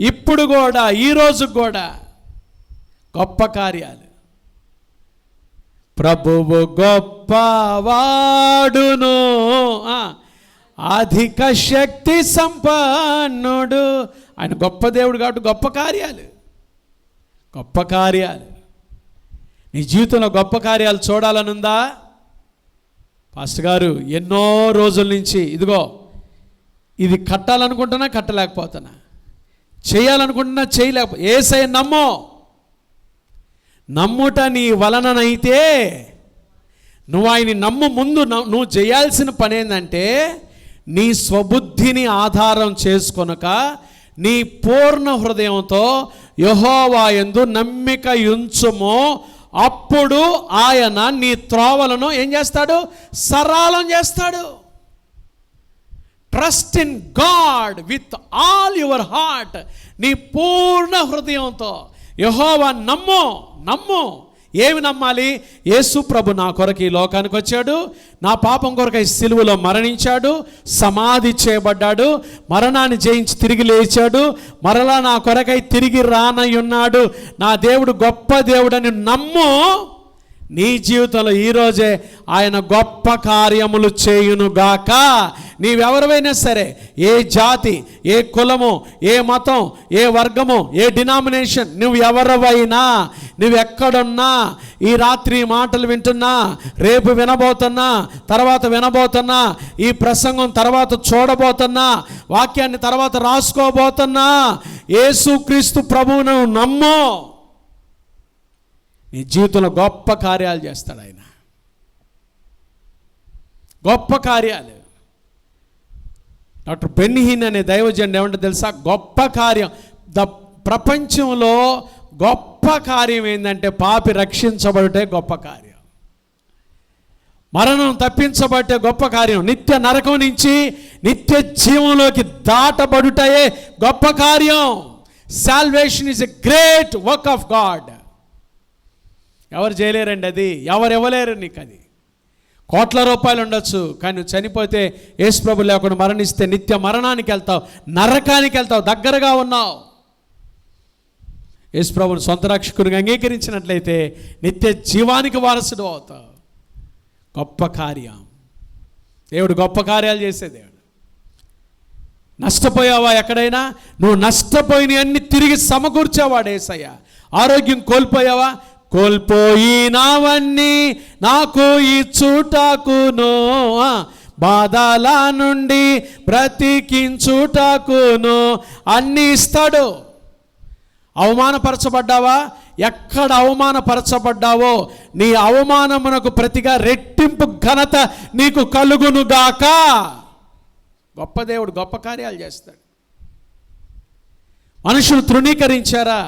ఇప్పుడు కూడా, ఈరోజు కూడా గొప్ప కార్యాలు. ప్రభువు గొప్పవాడును, అధిక శక్తి సంపన్నుడు. ఆయన గొప్ప దేవుడు కాబట్టి గొప్ప కార్యాలు, గొప్ప కార్యాలు. నీ జీవితంలో గొప్ప కార్యాలు చూడాలనుందా? పాస్టర్ గారు ఎన్నో రోజుల నుంచి ఇదిగో ఇది కట్టాలనుకుంటున్నా కట్టలేకపోతున్నా, చేయాలనుకుంటున్నా యేసయ్య నమ్మో. నమ్ముట నీ వలననైతే నువ్వు ఆయన నమ్ము. ముందు నువ్వు చేయాల్సిన పని ఏంటంటే నీ స్వబుద్ధిని ఆధారం చేసుకొనక నీ పూర్ణ హృదయంతో యెహోవా యందు నమ్మిక ఉంచుము. అప్పుడు ఆయన నీ త్రోవలను ఏం చేస్తాడు? సరళం చేస్తాడు. Trust in God with all your heart. నీ పూర్ణ హృదయంతో యెహోవా నమ్ము. ఏమి నమ్మాలి? యేసు ప్రభు నా కొరకు ఈ లోకానికి వచ్చాడు, నా పాపం కొరకై సిలువలో మరణించాడు, సమాధి చేయబడ్డాడు, మరణాన్ని జయించి తిరిగి లేచాడు, మరలా నా కొరకై తిరిగి రానయ్యున్నాడు. నా దేవుడు గొప్ప దేవుడని నమ్ము. నీ జీవితంలో ఈరోజే ఆయన గొప్ప కార్యములు చేయునుగాక. నీవెవరివైనా సరే, ఏ జాతి, ఏ కులము, ఏ మతం, ఏ వర్గము, ఏ డినామినేషన్, నువ్వు ఎవరివైనా, నువ్వెక్కడున్నా, ఈ రాత్రి మాటలు వింటున్నా, రేపు వినబోతున్నా, తర్వాత వినబోతున్నా, ఈ ప్రసంగం తర్వాత చూడబోతున్నా, వాక్యాన్ని తర్వాత రాసుకోబోతున్నా, యేసుక్రీస్తు ప్రభువును నమ్ము. నీ జీవితంలో గొప్ప కార్యాలు చేస్తాడు ఆయన, గొప్ప కార్యాలు. డాక్టర్ బెన్హీన్ అనే దైవజనుడు ఏమంటే తెలుసా? గొప్ప కార్యం, ప్రపంచంలో గొప్ప కార్యం ఏంటంటే పాపి రక్షించబడితే గొప్ప కార్యం, మరణం తప్పించబడితే గొప్ప కార్యం, నిత్య నరకం నుంచి నిత్య జీవంలోకి దాటబడుటయే గొప్ప కార్యం. Salvation is a great work of God. ఎవరు చేయలేరండి అది, ఎవరు ఇవ్వలేరు నీకు. అది కోట్ల రూపాయలు ఉండొచ్చు, కానీ నువ్వు చనిపోతే యేసు ప్రభు లేకుండా మరణిస్తే నిత్య మరణానికి వెళ్తావు, నరకానికి వెళ్తావు. దగ్గరగా ఉన్నావు. యేసు ప్రభుని సొంత రక్షకునిగా అంగీకరించినట్లయితే నిత్య జీవానికి వారసుడు అవుతావు. గొప్ప కార్యం. దేవుడు గొప్ప కార్యాలు చేసే దేవుడు. నష్టపోయావా ఎక్కడైనా? నువ్వు నష్టపోయినవన్నీ తిరిగి సమకూర్చేవాడు యేసయ్య. ఆరోగ్యం కోల్పోయావా? కోల్పోయినవన్నీ నాకు ఇచ్చుటకును, బాధల నుండి బ్రతికించుటకును అన్నీ ఇస్తాడు. అవమానపరచబడ్డావా? ఎక్కడ అవమానపరచబడ్డావో నీ అవమానమునకు ప్రతిగా రెట్టింపు ఘనత నీకు కలుగునుగాక. గొప్ప దేవుడు గొప్ప కార్యాలు చేస్తాడు. మనుషులు తృణీకరించారా?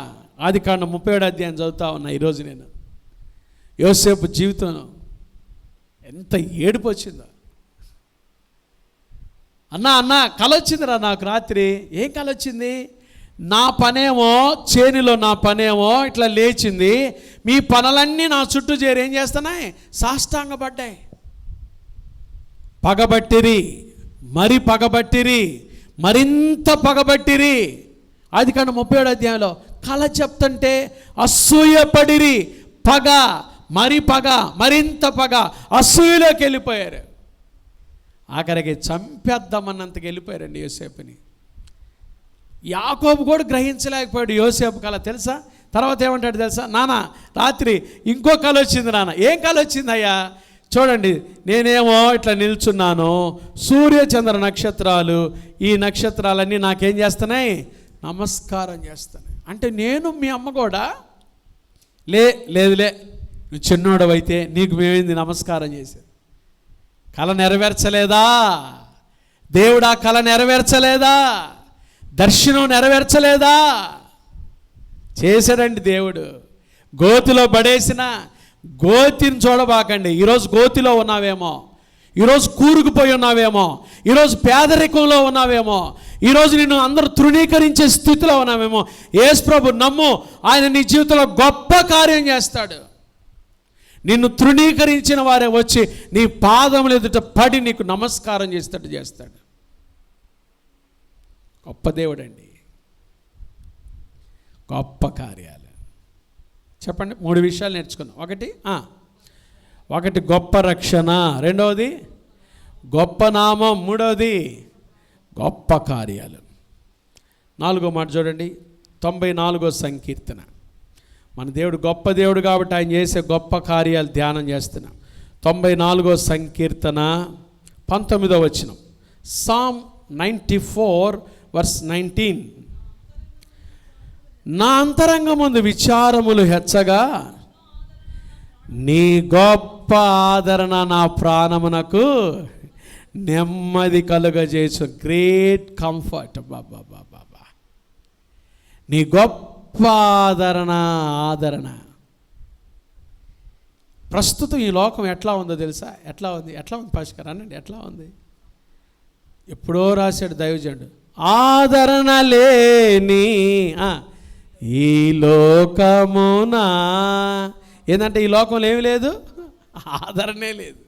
ఆదికాండం 37వ అధ్యాయం చదువుతా ఉన్నా ఈరోజు నేను. యోసేపు జీవితం ఎంత ఏడుపు వచ్చిందో. అన్నా కల వచ్చిందిరా నాకు రాత్రి. ఏం కల వచ్చింది? నా పనేమో చేనులో, నా పనేమో ఇట్లా లేచింది, మీ పనులన్నీ నా చుట్టూ చేరి ఏం చేస్తున్నాయి? సాష్టాంగపడ్డాయి. పగబట్టిరి, మరి పగబట్టిరి, మరింత పగబట్టిరి. ఆదికాండం 37వ అధ్యాయంలో కల చెప్తుంటే అసూయపడిరి, పగ, మరి పగ, మరింత పగ, అసూయలోకి వెళ్ళిపోయారు. ఆఖరికి చంపేద్దామన్నంతకి వెళ్ళిపోయారండి యోసేపుని. యాకోబు కూడా గ్రహించలేకపోయాడు యోసేపు కల. తెలుసా తర్వాత ఏమంటాడు తెలుసా? నాన్న రాత్రి ఇంకో కల వచ్చింది. నాన్న ఏం కల వచ్చిందయ్యా? చూడండి, నేనేమో ఇట్లా నిల్చున్నాను, సూర్యచంద్ర నక్షత్రాలు, ఈ నక్షత్రాలన్నీ నాకేం చేస్తున్నాయి? నమస్కారం చేస్తాను. అంటే నేను మీ అమ్మ కూడా లేదులే, నువ్వు చిన్నోడవైతే నీకు మేమేంది నమస్కారం చేసేది. కళ నెరవేర్చలేదా? దేవుడు ఆ కళ నెరవేర్చలేదా? దర్శనం నెరవేర్చలేదా? చేశాడండి దేవుడు. గోతిలో పడేసిన గోతిని చూడబాకండి. ఈరోజు గోతిలో ఉన్నావేమో, ఈరోజు కూరుకుపోయి ఉన్నావేమో, ఈరోజు పేదరికంలో ఉన్నావేమో, ఈరోజు నిన్ను అందరూ తృణీకరించే స్థితిలో ఉన్నావేమో. యేసు ప్రభు నమ్ము, ఆయన నీ జీవితంలో గొప్ప కార్యం చేస్తాడు. నిన్ను తృణీకరించిన వారే వచ్చి నీ పాదముల ఎదుట పడి నీకు నమస్కారం చేసేటట్టు చేస్తాడు. గొప్ప దేవుడండి, గొప్ప కార్యాలు. చెప్పండి, 3 విషయాలు నేర్చుకున్నాం. ఒకటి గొప్ప రక్షణ, రెండవది గొప్ప నామం, మూడవది గొప్ప కార్యాలు. 4వ మాట చూడండి, 94వ సంకీర్తన. మన దేవుడు గొప్ప దేవుడు కాబట్టి ఆయన చేసే గొప్ప కార్యాలు ధ్యానం చేస్తున్నాం. 94వ సంకీర్తన 19వ వచనం. సామ్ 94:19. నా అంతరంగమందు విచారములు హెచ్చగా నీ గొప్ప ఆదరణ నా ప్రాణమునకు నెమ్మది కలుగజేసు. Great comfort. బాబా, నీ గొప్ప ఆదరణ. ప్రస్తుతం ఈ లోకం ఎట్లా ఉందో తెలుసా? ఎట్లా ఉంది పాస్టర్ అనండి, ఎట్లా ఉంది? ఎప్పుడో రాశాడు దైవజనుడు, ఆదరణ లేని ఈ లోకమునా. ఏంటంటే ఈ లోకంలో ఏమి లేదు, ఆదరణే లేదు.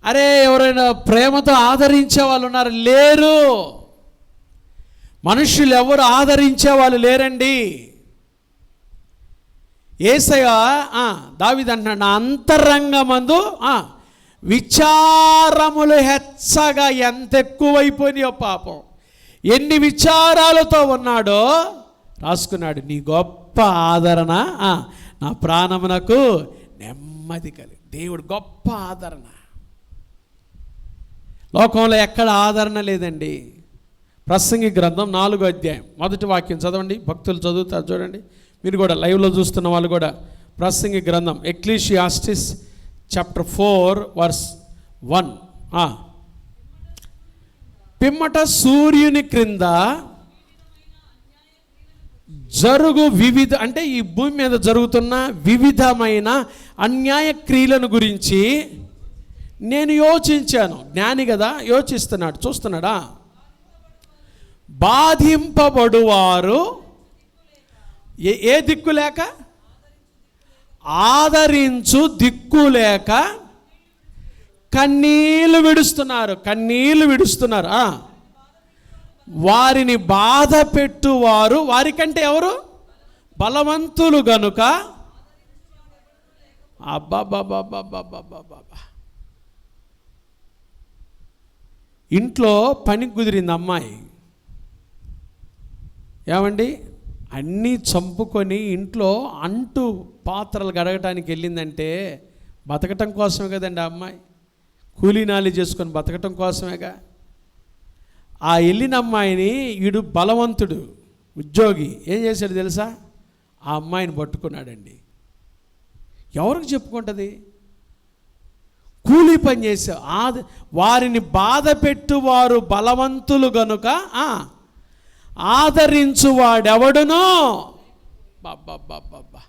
అరే, ఎవరైనా ప్రేమతో ఆదరించే వాళ్ళు ఉన్నారు? లేరు. మనుషులు ఎవరు ఆదరించే వాళ్ళు లేరండి. యేసయ్య దావీదు అంటున్నాడు, నా అంతరంగమందు విచారములు హెచ్చగా. ఎంత ఎక్కువైపోయినాయో పాపం, ఎన్ని విచారాలతో ఉన్నాడో రాసుకున్నాడు. నీ గొప్ప ఆదరణ నా ప్రాణమునకు నెమ్మది కలిగి. దేవుడు గొప్ప ఆదరణ. లోకంలో ఎక్కడ ఆదరణ లేదండి. ప్రసంగి గ్రంథం 4వ అధ్యాయం 1వ వాక్యం చదవండి. భక్తులు చదువుతారు చూడండి, మీరు కూడా లైవ్లో చూస్తున్న వాళ్ళు కూడా. ప్రసంగి గ్రంథం, ఎక్లీషియాస్టిస్ చాప్టర్ 4:1. పిమ్మట సూర్యుని క్రింద జరుగు వివిధ, అంటే ఈ భూమి మీద జరుగుతున్న వివిధమైన అన్యాయ క్రియలను గురించి నేను యోచించాను. జ్ఞాని కదా, యోచిస్తున్నాడు, చూస్తున్నాడా. బాధింపబడువారు ఏ దిక్కు లేక, ఆదరించు దిక్కు లేక కన్నీళ్లు విడుస్తున్నారు. వారిని బాధ పెట్టువారు, వారికంటే ఎవరు? బలవంతులు గనుక. అబ్బాబ్బాబ్బాబ్బాబ్బాబ్బా. ఇంట్లో పని కుదిరింది అమ్మాయి, ఏమండి, అన్నీ చంపుకొని ఇంట్లో అంటు పాత్రలు గడగటానికి వెళ్ళిందంటే బతకటం కోసమే కదండి. ఆ అమ్మాయి కూలీనాలి చేసుకొని బతకటం కోసమేగా. ఆ వెళ్ళిన అమ్మాయిని వీడు బలవంతుడు ఉద్యోగి ఏం చేశాడు తెలుసా? ఆ అమ్మాయిని పట్టుకున్నాడండి. ఎవరికి చెప్పుకుంటుంది? కూలీ పని చేసా. వారిని బాధ పెట్టువారు బలవంతులు గనుక ఆదరించువాడెవడునో. బాబ్బా,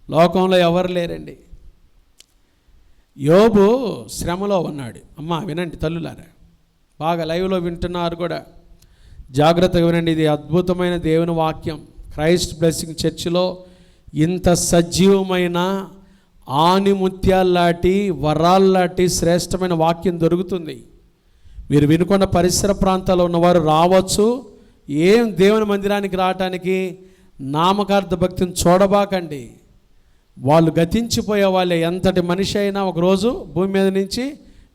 లోకంలో ఎవరు లేరండి. యోబు శ్రమలో ఉన్నాడు. అమ్మ వినండి తల్లులారా, బాగా లైవ్లో వింటున్నారు కూడా, జాగ్రత్తగా వినండి. ఇది అద్భుతమైన దేవుని వాక్యం. క్రైస్ట్ బ్లెస్సింగ్ చర్చిలో ఇంత సజీవమైన ఆనిముత్యాల్లాంటి వరాల్లాంటి శ్రేష్టమైన వాక్యం దొరుకుతుంది. మీరు వినుకొండ పరిసర ప్రాంతాల్లో ఉన్నవారు రావచ్చు. ఏం దేవుని మందిరానికి రావటానికి నామకార్థ భక్తిని చూడబాకండి. వాళ్ళు గతించిపోయే వాళ్ళే. ఎంతటి మనిషి అయినా ఒకరోజు భూమి మీద నుంచి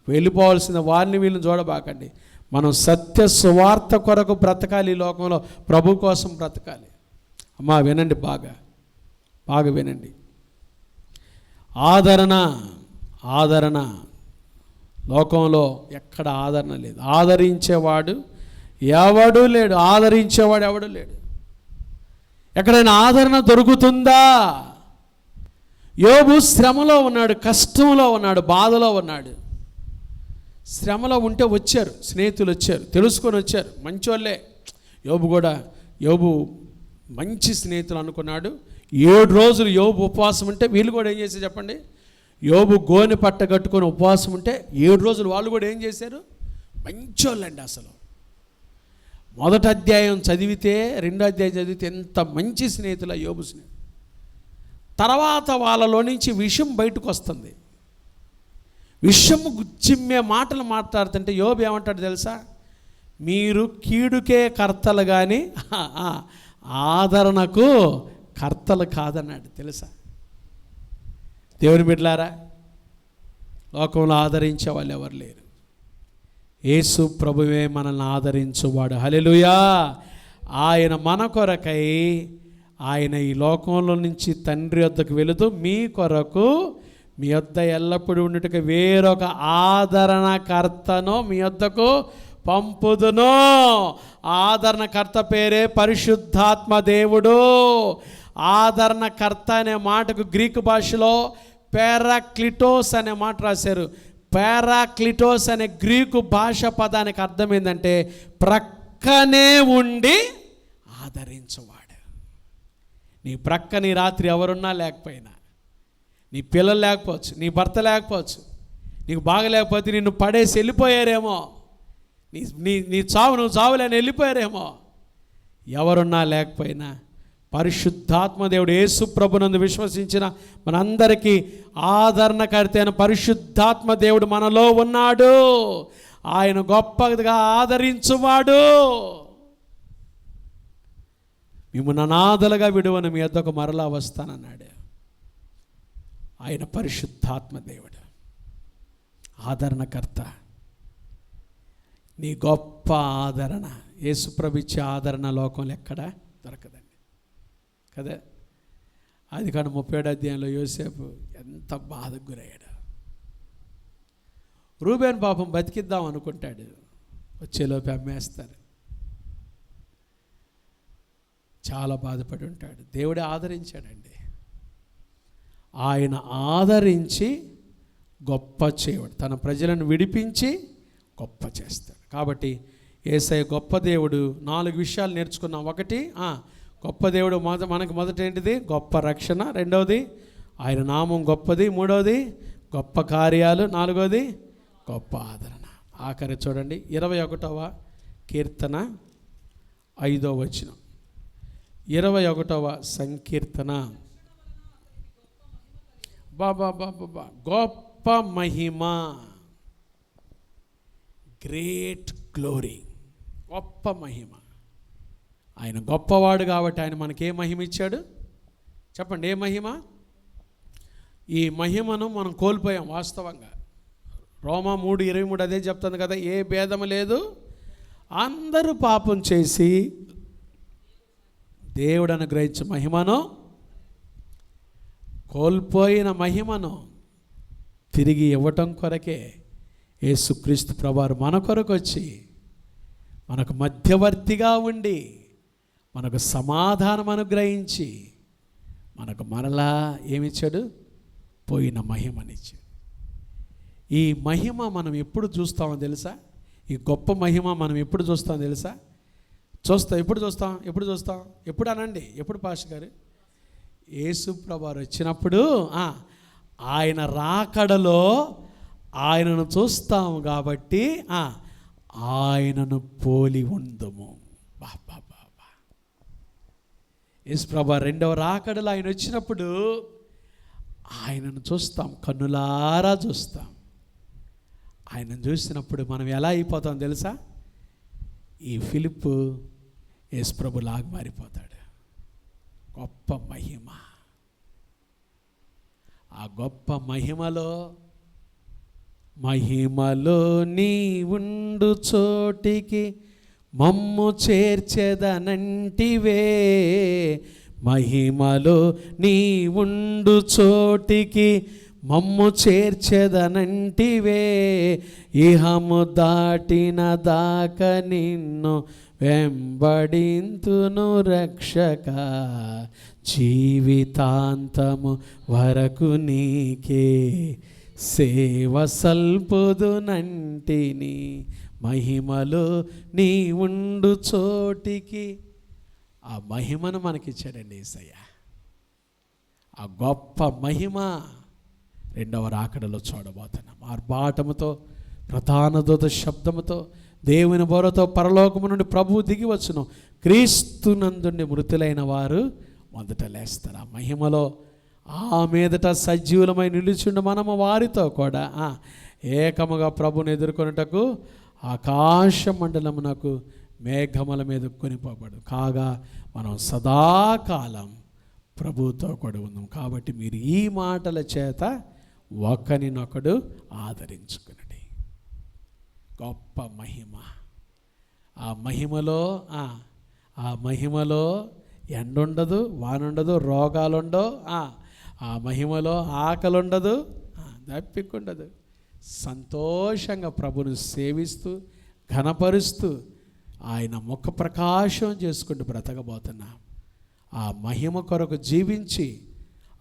వెళ్ళిపోవాల్సిన వారిని వీళ్ళని చూడబాకండి. మనం సత్య సువార్త కొరకు బ్రతకాలి. ఈ లోకంలో ప్రభు కోసం బ్రతకాలి. అమ్మా వినండి, బాగా వినండి. ఆదరణ లోకంలో ఎక్కడ ఆదరణ లేదు. ఆదరించేవాడు ఎవడు లేడు. ఎక్కడైనా ఆదరణ దొరుకుతుందా? యోబు శ్రమలో ఉన్నాడు, కష్టంలో ఉన్నాడు, బాధలో ఉన్నాడు. శ్రమలో ఉంటే వచ్చారు, స్నేహితులు వచ్చారు, తెలుసుకొని వచ్చారు, మంచోళ్ళే. యోబు మంచి స్నేహితులు అనుకున్నాడు. 7 రోజులు యోబు ఉపవాసం ఉంటే వీళ్ళు కూడా ఏం చేశారు చెప్పండి? యోబు గోనె పట్ట కట్టుకొని ఉపవాసం ఉంటే 7 రోజులు వాళ్ళు కూడా ఏం చేశారు? మంచోళ్ళండి. అసలు మొదటి అధ్యాయం చదివితే, 2వ అధ్యాయం చదివితే ఎంత మంచి స్నేహితులు యోబు స్నేహితులు. తర్వాత వాళ్ళలో నుంచి విషం బయటకు వస్తుంది. విషము చిమ్మే మాటలు మాట్లాడుతుంటే యోబు ఏమంటాడు తెలుసా? మీరు కీడుకే కర్తలు కానీ ఆదరణకు కర్తలు కాదన్నాడు తెలుసా? దేవుని బిడ్డలారా, లోకంలో ఆదరించే వాళ్ళు ఎవరు లేరు. యేసు ప్రభువే మనల్ని ఆదరించువాడు. హల్లెలూయా. ఆయన మన కొరకై ఆయన ఈ లోకంలో నుంచి తండ్రి వద్దకు వెళుతూ మీ కొరకు మీ వద్ద ఎల్లప్పుడూ ఉండుటకు వేరొక ఆదరణకర్తను మీ వద్దకు పంపుదును. ఆదరణకర్త పేరే పరిశుద్ధాత్మ దేవుడు. ఆదరణకర్త అనే మాటకు గ్రీకు భాషలో పారాక్లిటోస్ అనే మాట రాశారు. పారాక్లిటోస్ అనే గ్రీకు భాష పదానికి అర్థం ఏంటంటే ప్రక్కనే ఉండి ఆదరించువాడు. నీ ప్రక్క నీ రాత్రి ఎవరున్నా లేకపోయినా, నీ పిల్లలు లేకపోవచ్చు, నీ భర్త లేకపోవచ్చు, నీకు బాగలేకపోతే నిన్ను పడేసి వెళ్ళిపోయారేమో, నీ చావు నువ్వు చావులేని వెళ్ళిపోయారేమో, ఎవరున్నా లేకపోయినా పరిశుద్ధాత్మ దేవుడు యేసు ప్రభునందు విశ్వసించిన మనందరికీ ఆదరణకర్త అయిన పరిశుద్ధాత్మ దేవుడు మనలో ఉన్నాడు. ఆయన గొప్పగా ఆదరించువాడు. మిమ్మల్ని అనాథలుగా విడువను, మీ వద్దకు మరలా వస్తానన్నాడు. ఆయన పరిశుద్ధాత్మ దేవుడు, ఆదరణకర్త. నీ గొప్ప ఆదరణ, యేసుప్రభు ఇచ్చే ఆదరణ లోకంలో ఎక్కడా దొరకదండి కదా. అది కానీ 37వ అధ్యాయంలో యోసేపు ఎంత బాధకు గురయ్యాడు. రూబేన్ పాపం బతికిద్దాం అనుకుంటాడు, వచ్చేలోపు అమ్మేస్తారు. చాలా బాధపడి ఉంటాడు. దేవుడే ఆదరించాడండి. ఆయన ఆదరించి గొప్ప చేయడు, తన ప్రజలను విడిపించి గొప్ప చేస్తాడు. కాబట్టి యేసయ్య గొప్ప దేవుడు. 4 విషయాలు నేర్చుకున్నాం. 1, గొప్ప దేవుడు మనకు మొదట ఏంటిది? గొప్ప రక్షణ. 2వది ఆయన నామం గొప్పది. 3వది గొప్ప కార్యాలు. 4వది గొప్ప ఆదరణ. ఆఖరి చూడండి 21వ కీర్తన 5వ వచనం. 21వ సంకీర్తన. బాబా గొప్ప మహిమ, గ్రేట్ గ్లోరీ, గొప్ప మహిమ. ఆయన గొప్పవాడు కాబట్టి ఆయన మనకి ఏ మహిమ ఇచ్చాడు చెప్పండి? ఏ మహిమ? ఈ మహిమను మనం కోల్పోయాం వాస్తవంగా. రోమా 3:23 అదే చెప్తుంది కదా, ఏ భేదము లేదు, అందరూ పాపం చేసి దేవుడు అనుగ్రహించిన మహిమను, కోల్పోయిన మహిమను తిరిగి ఇవ్వటం కొరకే యేసుక్రీస్తు ప్రభువారు మన కొరకు వచ్చి మనకు మధ్యవర్తిగా ఉండి మనకు సమాధానం అనుగ్రహించి మనకు మరలా ఏమిచ్చాడు? పోయిన మహిమనిచ్చాడు. ఈ మహిమ మనం ఎప్పుడు చూస్తామో తెలుసా? ఈ గొప్ప మహిమ మనం ఎప్పుడు చూస్తామో తెలుసా? ఎప్పుడు చూస్తాం? ఎప్పుడు అనండి, ఎప్పుడు పాస్టర్ గారు? యేసు ప్రభువారు వచ్చినప్పుడు, ఆయన రాకడలో ఆయనను చూస్తాము కాబట్టి ఆయనను పోలి ఉందుము. యేసు ప్రభువారు 2వ రాకడలో ఆయన వచ్చినప్పుడు ఆయనను చూస్తాం, కన్నులారా చూస్తాం. ఆయనను చూసినప్పుడు మనం ఎలా అయిపోతాం తెలుసా? ఈ ఫిలిప్పు యేసు ప్రభు లాగా మారిపోతాడు. గొప్ప మహిమ. ఆ గొప్ప మహిమలో నీ ఉండు చోటికి మమ్ము చేర్చెదనంటివే. మహిమలో నీ ఉండు చోటికి మమ్ము చేర్చెదనంటివే. ఇహము దాటిన దాక నిన్ను వెంబడింతును రక్షక. జీవితాంతము వరకు నీకే సేవ సల్పుదునంటిని, మహిమలో నీ ఉండు చోటికి. ఆ మహిమను మనకిచ్చాడండి యేసయ్య. ఆ గొప్ప మహిమ రెండవ రాకడలో చూడబోతున్నాం. ఆర్భాటముతో, ప్రధాన దూత శబ్దముతో, దేవుని బోరతో పరలోకము నుండి ప్రభువు దిగి వచ్చును. క్రీస్తునందుండి మృతులైన వారు మొదట లేస్తారు. ఆ మహిమలో ఆ మీదట సజీవులమై నిలుచుండి మనము వారితో కూడా ఏకముగా ప్రభుని ఎదుర్కొనుటకు ఆకాశ మండలమునకు మేఘముల మీద కొనిపోబడు కాగా మనం సదాకాలం ప్రభుతో కూడా ఉన్నాం. కాబట్టి మీరు ఈ మాటల చేత ఒకరినొకడు ఆదరించుకునండి. గొప్ప మహిమ. ఆ మహిమలో ఎండ ఉండదు, వానుండదు, రోగాలుండవు. ఆ మహిమలో ఆకలి ఉండదు, దప్పికుండదు. సంతోషంగా ప్రభుని సేవిస్తూ ఘనపరుస్తూ ఆయన ముఖ ప్రకాశం చేసుకుంటూ బ్రతకబోతున్నాం. ఆ మహిమ కొరకు జీవించి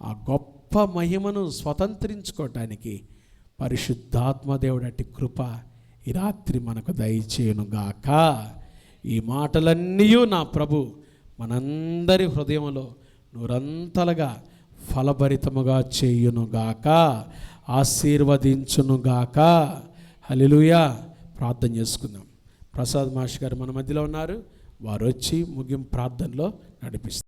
ఆ గొప్ప మహిమను స్వతంత్రించుకోవటానికి పరిశుద్ధాత్మదేవుడు అట్టి కృప ఈ రాత్రి మనకు దయచేయునుగాక. ఈ మాటలన్నీ నా ప్రభు మనందరి హృదయంలో నూరంతలుగా ఫలభరితముగా చేయునుగాక, ఆశీర్వదించునుగాక. హల్లెలూయా. ప్రార్థన చేసుకుందాం. ప్రసాద్ మాస్టర్ గారు మన మధ్యలో ఉన్నారు. వారు వచ్చి ముగింపు ప్రార్థనలో నడిపిస్తారు.